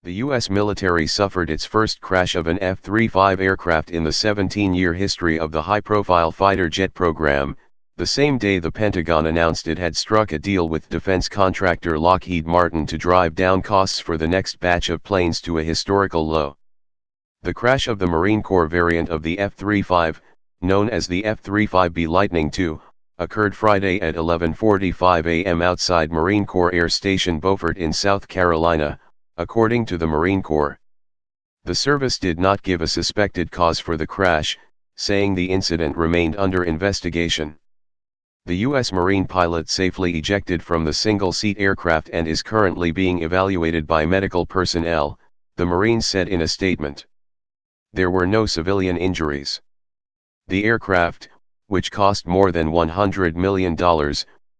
The U.S. military suffered its first crash of an F-35 aircraft in the 17-year history of the high-profile fighter jet program, the same day the Pentagon announced it had struck a deal with defense contractor Lockheed Martin to drive down costs for the next batch of planes to a historical low. The crash of the Marine Corps variant of the F-35, known as the F-35B Lightning II, occurred Friday at 11:45 a.m. outside Marine Corps Air Station Beaufort in South Carolina, according to the Marine Corps. The service did not give a suspected cause for the crash, saying the incident remained under investigation. The U.S. Marine pilot safely ejected from the single-seat aircraft and is currently being evaluated by medical personnel, the Marines said in a statement. There were no civilian injuries. The aircraft, which cost more than $100 million,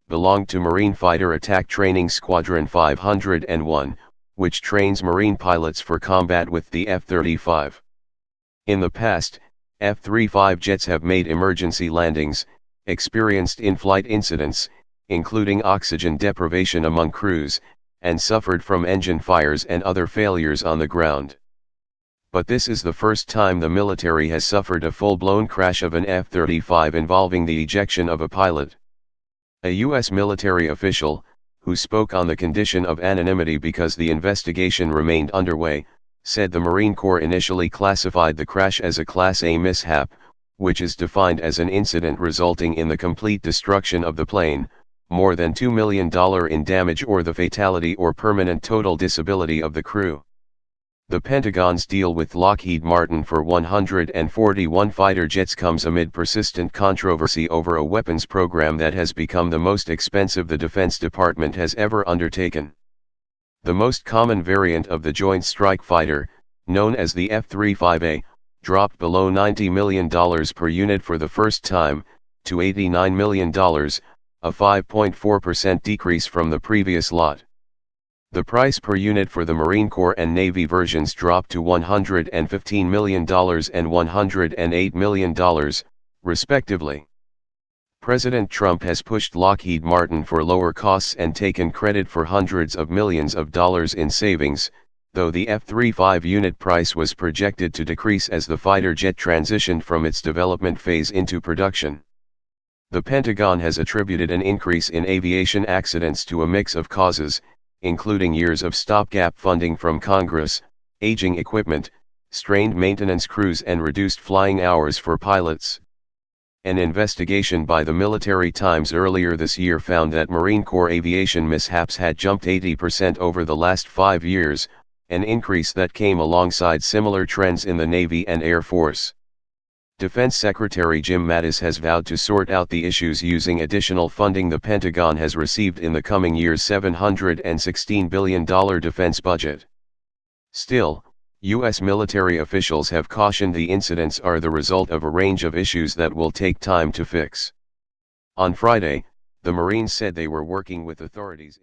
belonged to Marine Fighter Attack Training Squadron 501, which trains Marine pilots for combat with the F-35. In the past, F-35 jets have made emergency landings, experienced in-flight incidents, including oxygen deprivation among crews, and suffered from engine fires and other failures on the ground. But this is the first time the military has suffered a full-blown crash of an F-35 involving the ejection of a pilot. A U.S. military official, who spoke on the condition of anonymity because the investigation remained underway, said the Marine Corps initially classified the crash as a Class A mishap, which is defined as an incident resulting in the complete destruction of the plane, more than $2 million in damage or the fatality or permanent total disability of the crew. The Pentagon's deal with Lockheed Martin for 141 fighter jets comes amid persistent controversy over a weapons program that has become the most expensive the Defense Department has ever undertaken. The most common variant of the Joint Strike Fighter, known as the F-35A, dropped below $90 million per unit for the first time, to $89 million, a 5.4% decrease from the previous lot. The price per unit for the Marine Corps and Navy versions dropped to $115 million and $108 million, respectively. President Trump has pushed Lockheed Martin for lower costs and taken credit for hundreds of millions of dollars in savings, though the F-35 unit price was projected to decrease as the fighter jet transitioned from its development phase into production. The Pentagon has attributed an increase in aviation accidents to a mix of causes, including years of stopgap funding from Congress, aging equipment, strained maintenance crews and reduced flying hours for pilots. An investigation by the Military Times earlier this year found that Marine Corps aviation mishaps had jumped 80% over the last 5 years, an increase that came alongside similar trends in the Navy and Air Force. Defense Secretary Jim Mattis has vowed to sort out the issues using additional funding the Pentagon has received in the coming year's $716 billion defense budget. Still, U.S. military officials have cautioned the incidents are the result of a range of issues that will take time to fix. On Friday, the Marines said they were working with authorities